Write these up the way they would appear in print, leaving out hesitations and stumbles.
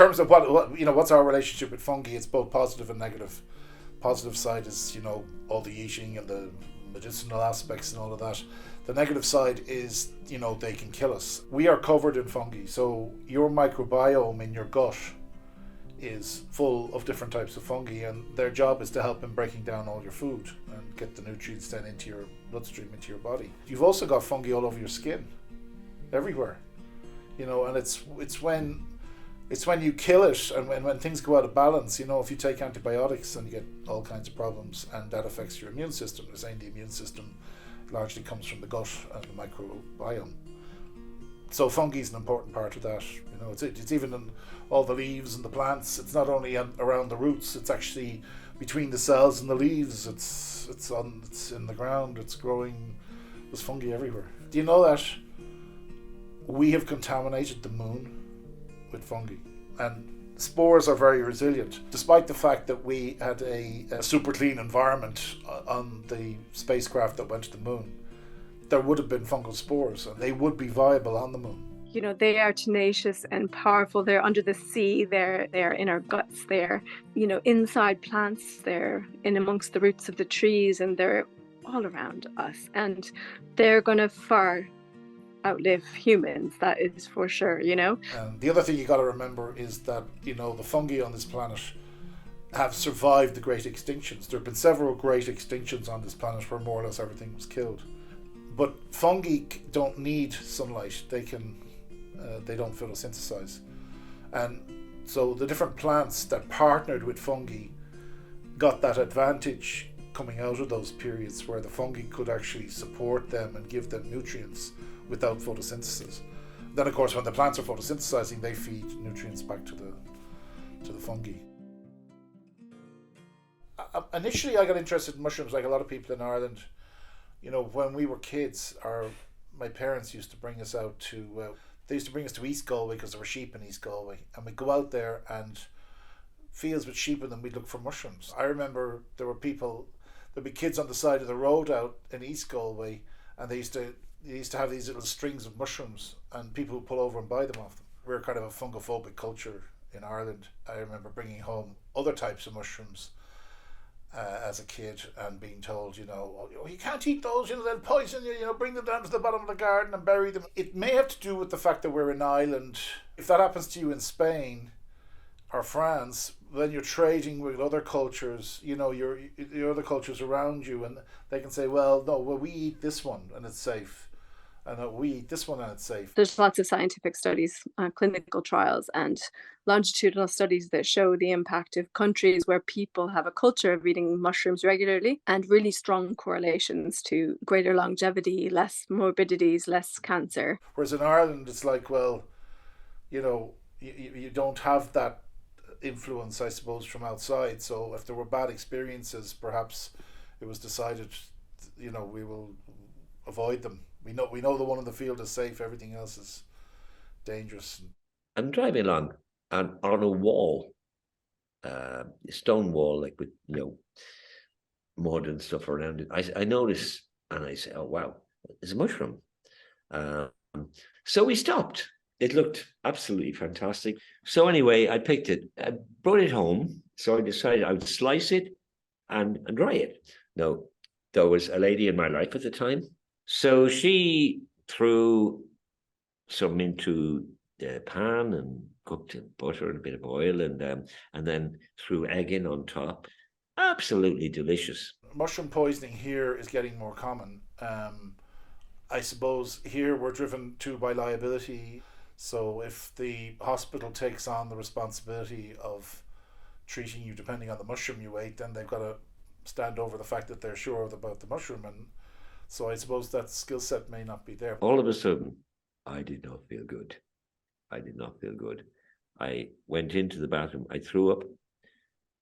terms of what's our relationship with fungi, it's both positive and negative. Positive side is, all the eating and the medicinal aspects and all of that. The negative side is, they can kill us. We are covered in fungi, so your microbiome in your gut is full of different types of fungi, and their job is to help in breaking down all your food and get the nutrients then into your bloodstream, into your body. You've also got fungi all over your skin, everywhere, and it's when you kill it, and when things go out of balance, if you take antibiotics, and you get all kinds of problems, and that affects your immune system. They're saying the immune system largely comes from the gut and the microbiome. So fungi is an important part of that. It's even in all the leaves and the plants. It's not only around the roots. It's actually between the cells and the leaves. It's in the ground. It's growing. There's fungi everywhere. Do you know that we have contaminated the moon with fungi? And spores are very resilient, despite the fact that we had a super clean environment on the spacecraft that went to the moon. There would have been fungal spores, and they would be viable on the moon. They are tenacious and powerful. They're under the sea. They're in our guts. They're, inside plants. They're in amongst the roots of the trees, and they're all around us. And they're going to far outlive humans. That is for sure, And the other thing you got to remember is that, the fungi on this planet have survived the great extinctions. There have been several great extinctions on this planet where more or less everything was killed. But fungi don't need sunlight. They don't photosynthesize. And so the different plants that partnered with fungi got that advantage coming out of those periods where the fungi could actually support them and give them nutrients without photosynthesis. Then, of course, when the plants are photosynthesizing, they feed nutrients back to the fungi. Initially, I got interested in mushrooms like a lot of people in Ireland. When we were kids, my parents used to bring us out to East Galway because there were sheep in East Galway, and we'd go out there, and fields with sheep in them, we'd look for mushrooms. I remember there'd be kids on the side of the road out in East Galway, and they used to have these little strings of mushrooms, and people would pull over and buy them off them. We're kind of a fungophobic culture in Ireland. I remember bringing home other types of mushrooms as a kid, and being told, you can't eat those, they'll poison you, bring them down to the bottom of the garden and bury them. It may have to do with the fact that we're an island. If that happens to you in Spain or France, then you're trading with other cultures, your other cultures around you, and they can say, we eat this one and it's safe. And we eat this one and it's safe. There's lots of scientific studies, clinical trials, and longitudinal studies that show the impact of countries where people have a culture of eating mushrooms regularly, and really strong correlations to greater longevity, less morbidities, less cancer. Whereas in Ireland, it's like, you don't have that influence, I suppose, from outside. So if there were bad experiences, perhaps it was decided, we will avoid them. We know the one in the field is safe. Everything else is dangerous. I'm driving along, and on a wall, a stone wall, like with mud and stuff around it, I notice, and I say, "Oh wow, it's a mushroom." So we stopped. It looked absolutely fantastic. So anyway, I picked it, I brought it home. So I decided I would slice it and dry it. Now, there was a lady in my life at the time. So she threw some into the pan and cooked in butter and a bit of oil, and then threw egg in on top. Absolutely delicious. Mushroom poisoning here is getting more common. I suppose here we're driven to by liability. So if the hospital takes on the responsibility of treating you depending on the mushroom you ate, then they've got to stand over the fact that they're sure about the mushroom. And so I suppose that skill set may not be there. All of a sudden, I did not feel good. I went into the bathroom. I threw up,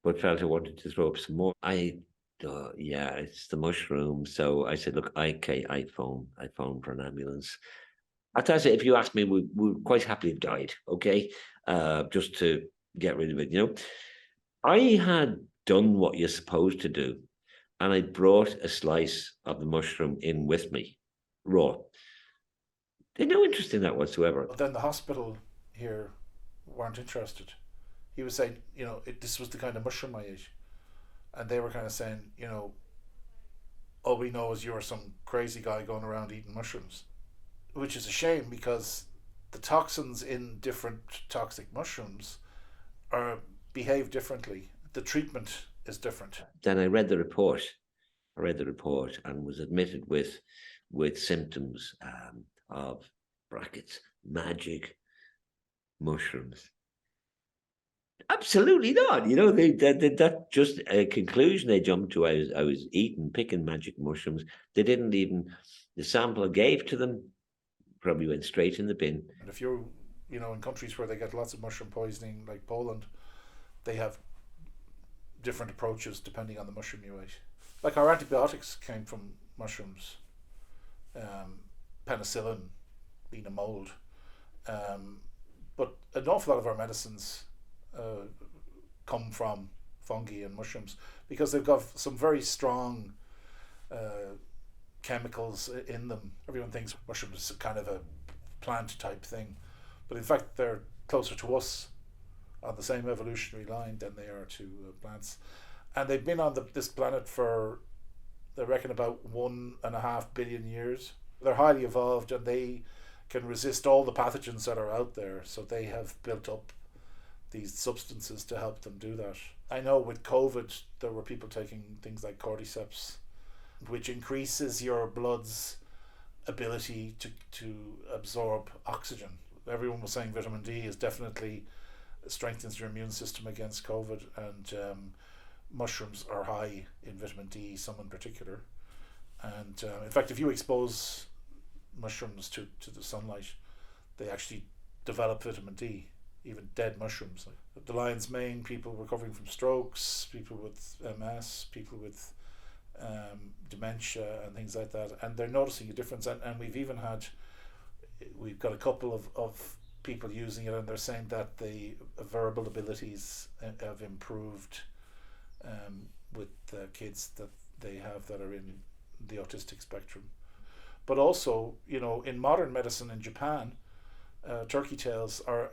but felt I wanted to throw up some more. It's the mushroom. So I said, look, I phoned for an ambulance. I thought, if you asked me, we would quite happily have died, okay? Just to get rid of it, I had done what you're supposed to do, and I brought a slice of the mushroom in with me, raw. They had no interest in that whatsoever. But then the hospital here weren't interested. he was saying, this was the kind of mushroom I ate. And they were kind of saying, all we know is you're some crazy guy going around eating mushrooms, which is a shame because the toxins in different toxic mushrooms behave differently. The treatment is different. Then I read the report. And was admitted with symptoms of brackets magic mushrooms. Absolutely not. That just a conclusion they jumped to. I was picking magic mushrooms. They didn't even, the sample I gave to them probably went straight in the bin. And if you're, in countries where they get lots of mushroom poisoning, like Poland, they have different approaches depending on the mushroom you ate. Like our antibiotics came from mushrooms, penicillin being a mold, but an awful lot of our medicines come from fungi and mushrooms because they've got some very strong chemicals in them. Everyone thinks mushrooms is kind of a plant type thing, but in fact they're closer to us on the same evolutionary line than they are to plants. And they've been on this planet for, they reckon, about 1.5 billion years. They're highly evolved and they can resist all the pathogens that are out there. So they have built up these substances to help them do that. I know with COVID, there were people taking things like cordyceps, which increases your blood's ability to absorb oxygen. Everyone was saying vitamin D is definitely strengthens your immune system against COVID, and mushrooms are high in vitamin D, some in particular. And in fact, if you expose mushrooms to the sunlight, they actually develop vitamin D, even dead mushrooms. The lion's mane, people recovering from strokes, people with MS, people with dementia and things like that, and they're noticing a difference. And we've got a couple of people using it, and they're saying that the verbal abilities have improved with kids that they have that are in the autistic spectrum. But also, in modern medicine in Japan, turkey tails are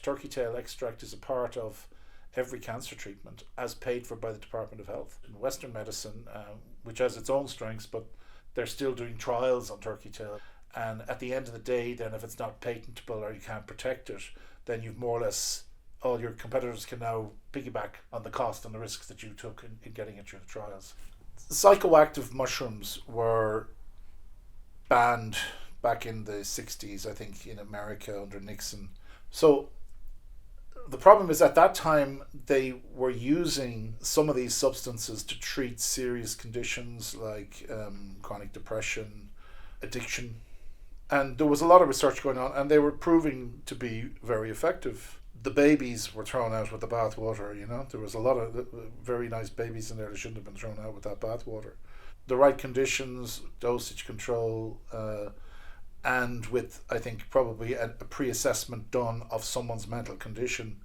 turkey tail extract is a part of every cancer treatment as paid for by the Department of Health. In Western medicine, which has its own strengths, but they're still doing trials on turkey tail. And at the end of the day, then if it's not patentable or you can't protect it, then you've more or less, all your competitors can now piggyback on the cost and the risks that you took in getting it through the trials. Psychoactive mushrooms were banned back in the 60s, I think, in America under Nixon. So the problem is at that time they were using some of these substances to treat serious conditions like chronic depression, addiction. And there was a lot of research going on, and they were proving to be very effective. The babies were thrown out with the bathwater, There was a lot of very nice babies in there that shouldn't have been thrown out with that bathwater. The right conditions, dosage control, and with, I think, probably a pre-assessment done of someone's mental condition,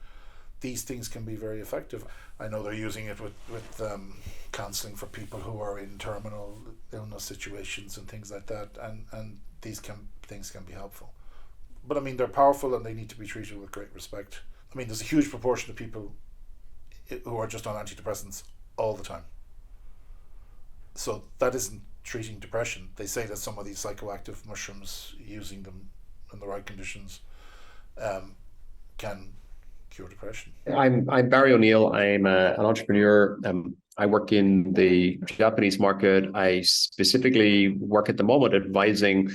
these things can be very effective. I know they're using it with counselling for people who are in terminal illness situations and things like that, and these things can be helpful. But I mean, they're powerful and they need to be treated with great respect. I mean, there's a huge proportion of people who are just on antidepressants all the time. So that isn't treating depression. They say that some of these psychoactive mushrooms, using them in the right conditions, can cure depression. I'm Barry O'Neill. I'm an entrepreneur. I work in the Japanese market. I specifically work at the moment advising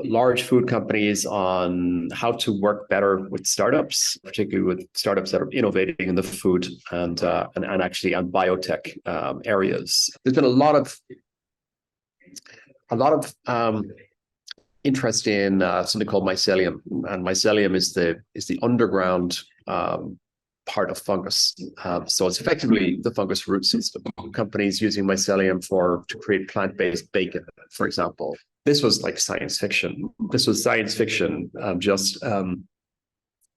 large food companies on how to work better with startups, particularly with startups that are innovating in the food and actually on biotech areas. There's been a lot of interest in something called mycelium, and mycelium is the underground part of fungus. So it's effectively the fungus root system. Companies using mycelium to create plant-based bacon, for example. This was like science fiction. This was science fiction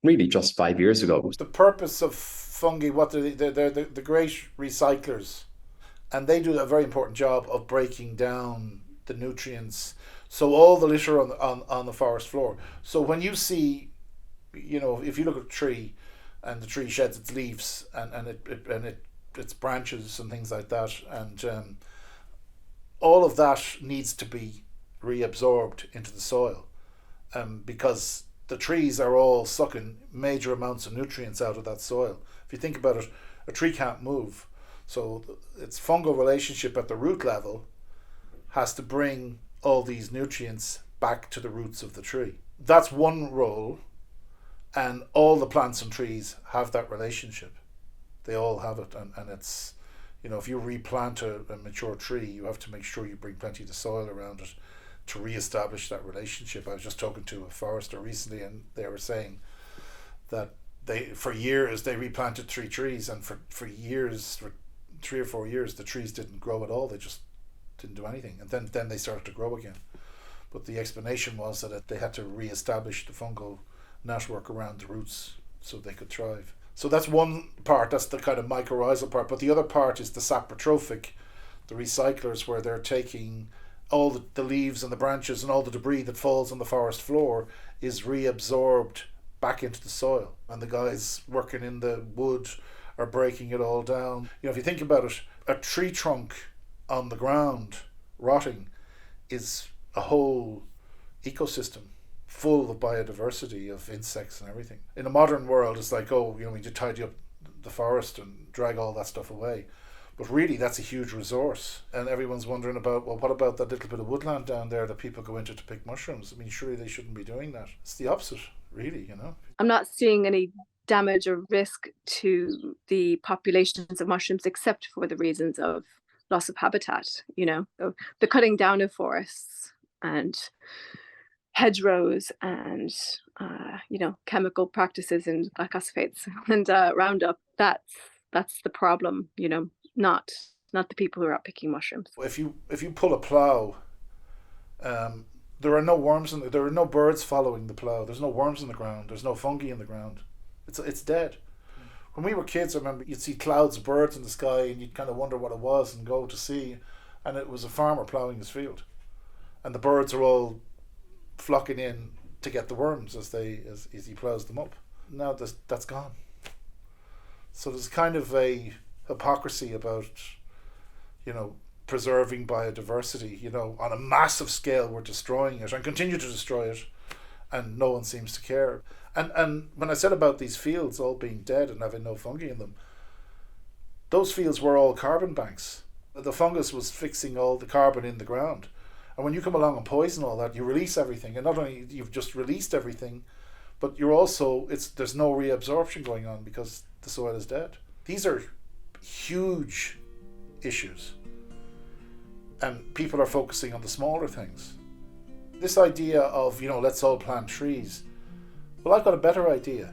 really just 5 years ago. The purpose of fungi, they're the great recyclers, and they do a very important job of breaking down the nutrients. So all the litter on the forest floor. So when you see, if you look at a tree, and the tree sheds its leaves and its branches and things like that, and all of that needs to be reabsorbed into the soil, because the trees are all sucking major amounts of nutrients out of that soil. If you think about it, a tree can't move, so its fungal relationship at the root level has to bring all these nutrients back to the roots of the tree. That's one role, and all the plants and trees have that relationship. They all have it, and it's, if you replant a mature tree, you have to make sure you bring plenty of soil around it to re-establish that relationship. I was just talking to a forester recently, and they were saying that for years they replanted 3 trees, and for years, for 3 or 4 years, the trees didn't grow at all. They just didn't do anything, and then they started to grow again. But the explanation was that they had to re-establish the fungal network around the roots so they could thrive. So that's one part, that's the kind of mycorrhizal part. But the other part is the saprotrophic, the recyclers, where they're taking all the leaves and the branches and all the debris that falls on the forest floor is reabsorbed back into the soil. And the guys working in the wood are breaking it all down. If you think about it, a tree trunk on the ground rotting is a whole ecosystem full of biodiversity, of insects and everything. In a modern world, it's like, we need to tidy up the forest and drag all that stuff away. But really, that's a huge resource. And everyone's wondering about, well, what about that little bit of woodland down there that people go into to pick mushrooms? I mean, surely they shouldn't be doing that. It's the opposite, really, I'm not seeing any damage or risk to the populations of mushrooms except for the reasons of loss of habitat, the cutting down of forests and hedgerows and chemical practices and glyphosate and Roundup. That's the problem, not the people who are out picking mushrooms. If you pull a plow, there are no worms there are no birds following the plow. There's no worms in the ground. There's no fungi in the ground. It's dead. When we were kids, I remember you'd see clouds of birds in the sky, and you'd kind of wonder what it was and go to see, and it was a farmer plowing his field, and the birds are all flocking in to get the worms as he plows them up. Now that's gone. So there's kind of a hypocrisy about, preserving biodiversity. On a massive scale, we're destroying it and continue to destroy it, and no one seems to care. And when I said about these fields all being dead and having no fungi in them, those fields were all carbon banks. The fungus was fixing all the carbon in the ground. And when you come along and poison all that, you release everything. And not only you've just released everything, but you're also, there's no reabsorption going on because the soil is dead. These are huge issues. And people are focusing on the smaller things. This idea of, let's all plant trees. Well, I've got a better idea.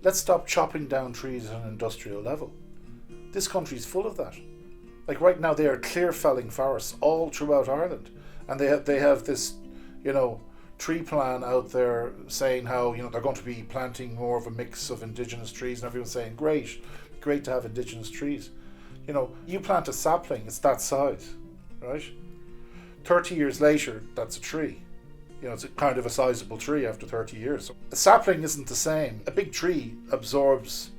Let's stop chopping down trees at an industrial level. This country's full of that. Like right now, they are clear felling forests all throughout Ireland. And they have this, tree plan out there saying how, they're going to be planting more of a mix of indigenous trees, and everyone's saying, great to have indigenous trees. You plant a sapling, it's that size, right? 30 years later, that's a tree. It's a kind of a sizable tree after 30 years. So a sapling isn't the same. A big tree absorbs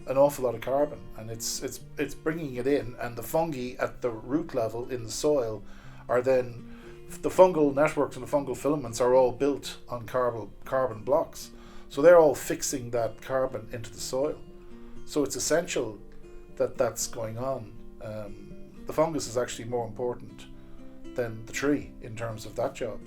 an awful lot of carbon, and it's bringing it in, and the fungi at the root level in the soil are then, the fungal networks and the fungal filaments are all built on carbon blocks. So they're all fixing that carbon into the soil. So it's essential that that's going on. The fungus is actually more important than the tree in terms of that job.